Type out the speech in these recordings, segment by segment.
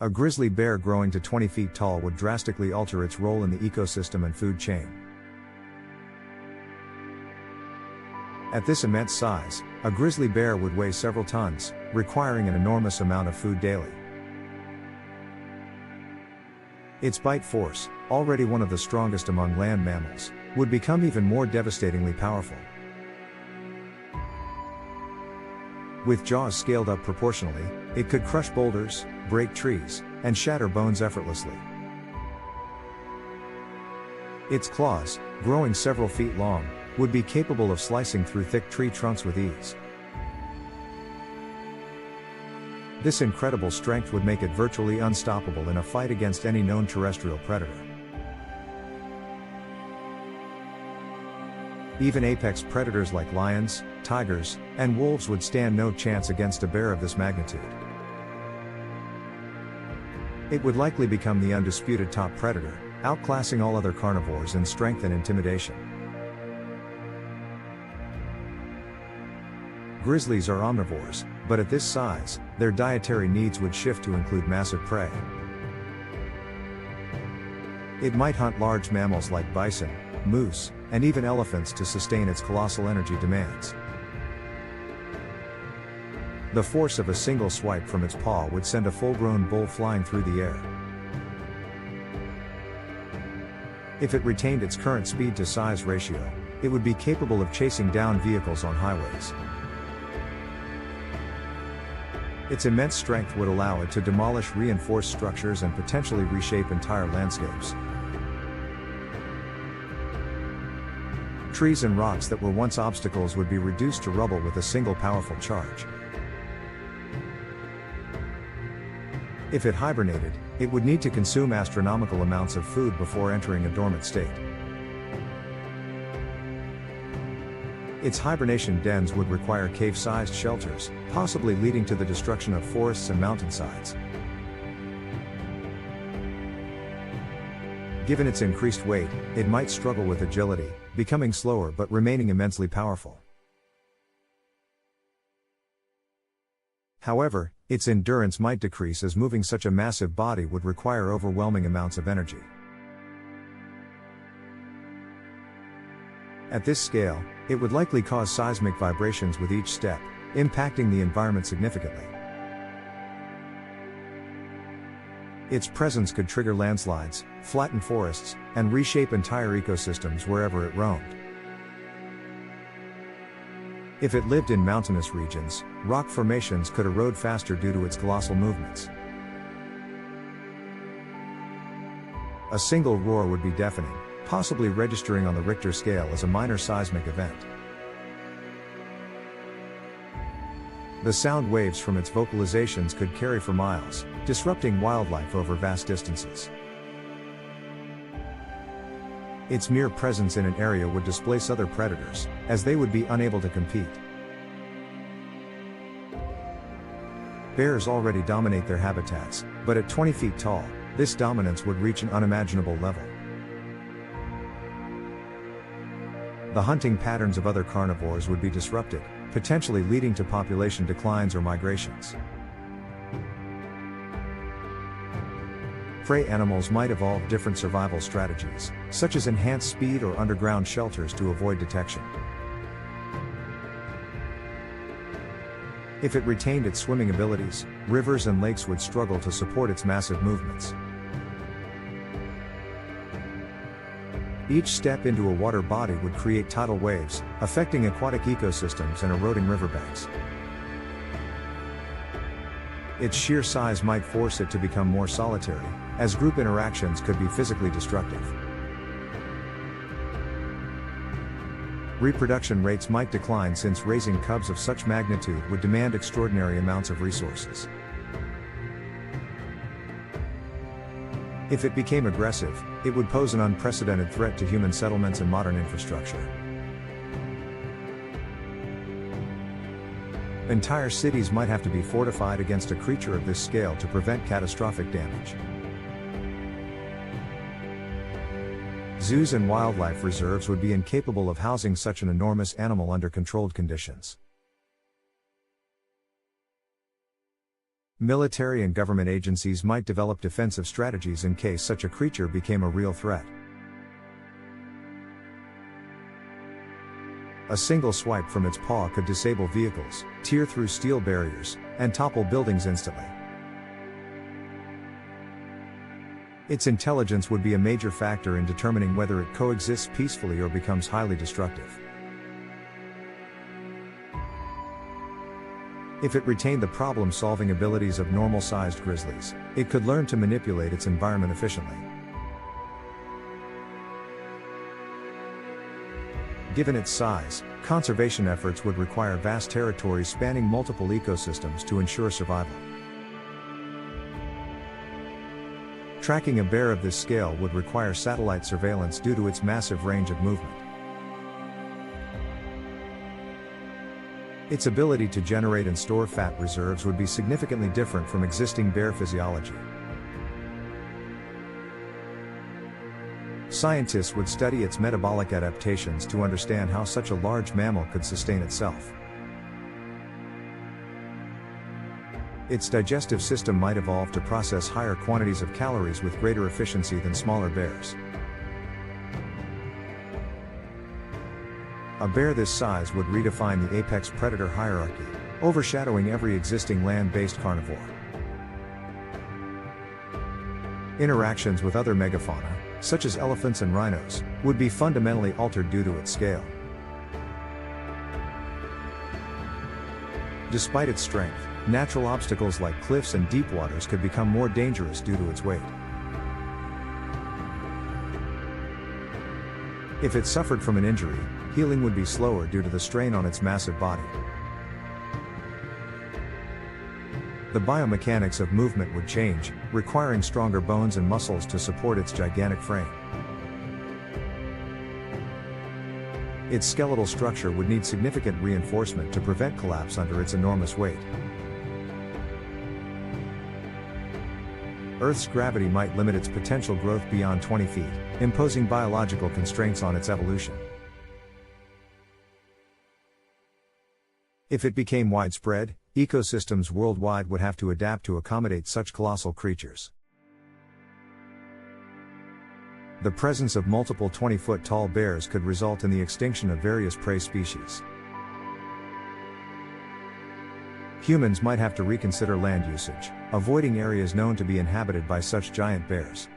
A grizzly bear growing to 20 feet tall would drastically alter its role in the ecosystem and food chain. At this immense size, a grizzly bear would weigh several tons, requiring an enormous amount of food daily. Its bite force, already one of the strongest among land mammals, would become even more devastatingly powerful. With jaws scaled up proportionally, it could crush boulders, break trees, and shatter bones effortlessly. Its claws, growing several feet long, would be capable of slicing through thick tree trunks with ease. This incredible strength would make it virtually unstoppable in a fight against any known terrestrial predator. Even apex predators like lions, tigers, and wolves would stand no chance against a bear of this magnitude. It would likely become the undisputed top predator, outclassing all other carnivores in strength and intimidation. Grizzlies are omnivores, but at this size, their dietary needs would shift to include massive prey. It might hunt large mammals like bison, moose, and even elephants to sustain its colossal energy demands. The force of a single swipe from its paw would send a full-grown bull flying through the air. If it retained its current speed-to-size ratio, it would be capable of chasing down vehicles on highways. Its immense strength would allow it to demolish reinforced structures and potentially reshape entire landscapes. Trees and rocks that were once obstacles would be reduced to rubble with a single powerful charge. If it hibernated, it would need to consume astronomical amounts of food before entering a dormant state. Its hibernation dens would require cave-sized shelters, possibly leading to the destruction of forests and mountainsides. Given its increased weight, it might struggle with agility, becoming slower but remaining immensely powerful. However, its endurance might decrease as moving such a massive body would require overwhelming amounts of energy. At this scale, it would likely cause seismic vibrations with each step, impacting the environment significantly. Its presence could trigger landslides, flatten forests, and reshape entire ecosystems wherever it roamed. If it lived in mountainous regions, rock formations could erode faster due to its colossal movements. A single roar would be deafening, possibly registering on the Richter scale as a minor seismic event. The sound waves from its vocalizations could carry for miles, disrupting wildlife over vast distances. Its mere presence in an area would displace other predators, as they would be unable to compete. Bears already dominate their habitats, but at 20 feet tall, this dominance would reach an unimaginable level. The hunting patterns of other carnivores would be disrupted, potentially leading to population declines or migrations. Prey animals might evolve different survival strategies, such as enhanced speed or underground shelters to avoid detection. If it retained its swimming abilities, rivers and lakes would struggle to support its massive movements. Each step into a water body would create tidal waves, affecting aquatic ecosystems and eroding riverbanks. Its sheer size might force it to become more solitary, as group interactions could be physically destructive. Reproduction rates might decline since raising cubs of such magnitude would demand extraordinary amounts of resources. If it became aggressive, it would pose an unprecedented threat to human settlements and modern infrastructure. Entire cities might have to be fortified against a creature of this scale to prevent catastrophic damage. Zoos and wildlife reserves would be incapable of housing such an enormous animal under controlled conditions. Military and government agencies might develop defensive strategies in case such a creature became a real threat. A single swipe from its paw could disable vehicles, tear through steel barriers, and topple buildings instantly. Its intelligence would be a major factor in determining whether it coexists peacefully or becomes highly destructive. If it retained the problem-solving abilities of normal-sized grizzlies, it could learn to manipulate its environment efficiently. Given its size, conservation efforts would require vast territories spanning multiple ecosystems to ensure survival. Tracking a bear of this scale would require satellite surveillance due to its massive range of movement. Its ability to generate and store fat reserves would be significantly different from existing bear physiology. Scientists would study its metabolic adaptations to understand how such a large mammal could sustain itself. Its digestive system might evolve to process higher quantities of calories with greater efficiency than smaller bears. A bear this size would redefine the apex predator hierarchy, overshadowing every existing land-based carnivore. Interactions with other megafauna, such as elephants and rhinos, would be fundamentally altered due to its scale. Despite its strength, natural obstacles like cliffs and deep waters could become more dangerous due to its weight. If it suffered from an injury, healing would be slower due to the strain on its massive body. The biomechanics of movement would change, requiring stronger bones and muscles to support its gigantic frame. Its skeletal structure would need significant reinforcement to prevent collapse under its enormous weight. Earth's gravity might limit its potential growth beyond 20 feet, imposing biological constraints on its evolution. If it became widespread, ecosystems worldwide would have to adapt to accommodate such colossal creatures. The presence of multiple 20-foot-tall bears could result in the extinction of various prey species. Humans might have to reconsider land usage, avoiding areas known to be inhabited by such giant bears.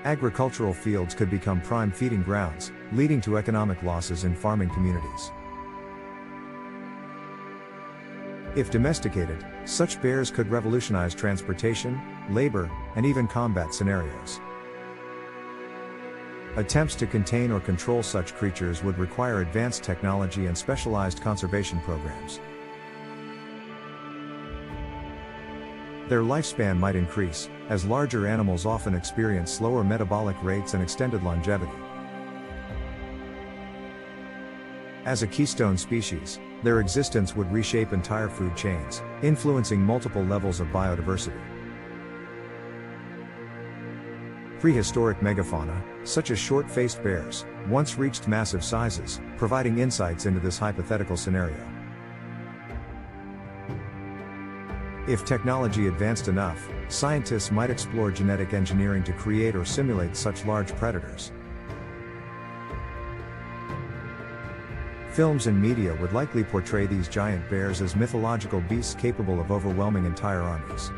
Agricultural fields could become prime feeding grounds, leading to economic losses in farming communities. If domesticated, such bears could revolutionize transportation, labor, and even combat scenarios. Attempts to contain or control such creatures would require advanced technology and specialized conservation programs. Their lifespan might increase, as larger animals often experience slower metabolic rates and extended longevity. As a keystone species, their existence would reshape entire food chains, influencing multiple levels of biodiversity. Prehistoric megafauna, such as short-faced bears, once reached massive sizes, providing insights into this hypothetical scenario. If technology advanced enough, scientists might explore genetic engineering to create or simulate such large predators. Films and media would likely portray these giant bears as mythological beasts capable of overwhelming entire armies.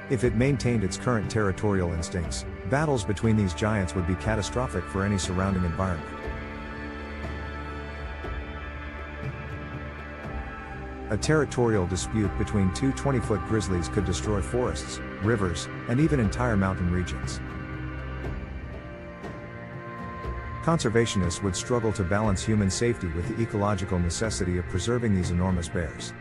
If it maintained its current territorial instincts, battles between these giants would be catastrophic for any surrounding environment. A territorial dispute between two 20-foot grizzlies could destroy forests, rivers, and even entire mountain regions. Conservationists would struggle to balance human safety with the ecological necessity of preserving these enormous bears.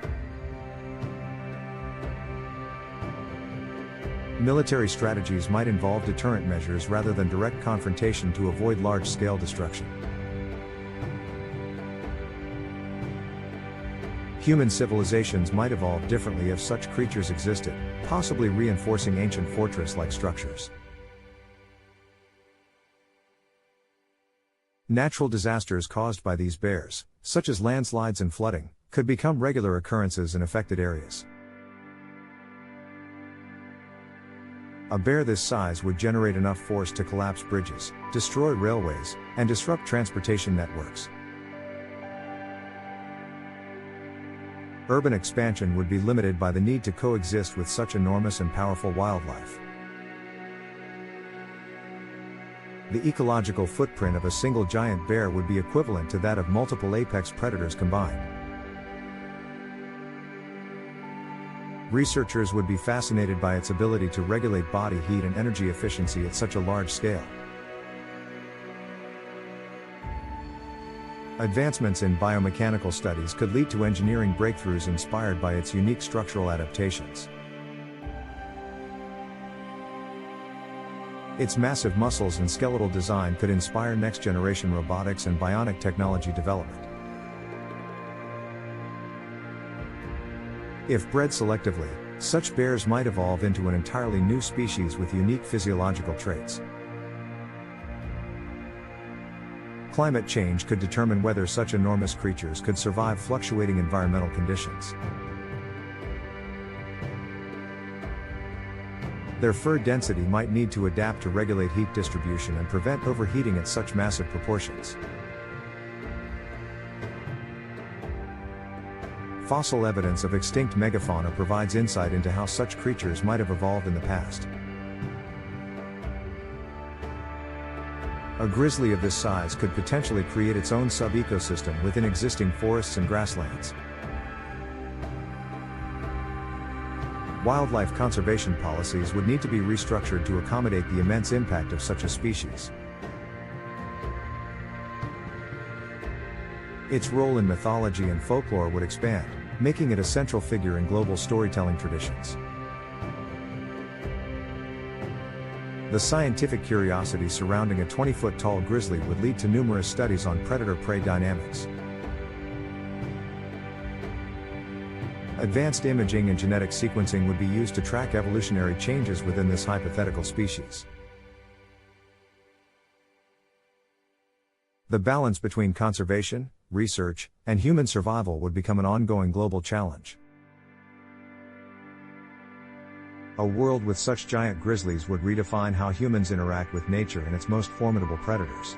Military strategies might involve deterrent measures rather than direct confrontation to avoid large-scale destruction. Human civilizations might evolve differently if such creatures existed, possibly reinforcing ancient fortress-like structures. Natural disasters caused by these bears, such as landslides and flooding, could become regular occurrences in affected areas. A bear this size would generate enough force to collapse bridges, destroy railways, and disrupt transportation networks. Urban expansion would be limited by the need to coexist with such enormous and powerful wildlife. The ecological footprint of a single giant bear would be equivalent to that of multiple apex predators combined. Researchers would be fascinated by its ability to regulate body heat and energy efficiency at such a large scale. Advancements in biomechanical studies could lead to engineering breakthroughs inspired by its unique structural adaptations. Its massive muscles and skeletal design could inspire next-generation robotics and bionic technology development. If bred selectively, such bears might evolve into an entirely new species with unique physiological traits. Climate change could determine whether such enormous creatures could survive fluctuating environmental conditions. Their fur density might need to adapt to regulate heat distribution and prevent overheating at such massive proportions. Fossil evidence of extinct megafauna provides insight into how such creatures might have evolved in the past. A grizzly of this size could potentially create its own sub-ecosystem within existing forests and grasslands. Wildlife conservation policies would need to be restructured to accommodate the immense impact of such a species. Its role in mythology and folklore would expand, making it a central figure in global storytelling traditions. The scientific curiosity surrounding a 20-foot-tall grizzly would lead to numerous studies on predator-prey dynamics. Advanced imaging and genetic sequencing would be used to track evolutionary changes within this hypothetical species. The balance between conservation, research, and human survival would become an ongoing global challenge. A world with such giant grizzlies would redefine how humans interact with nature and its most formidable predators.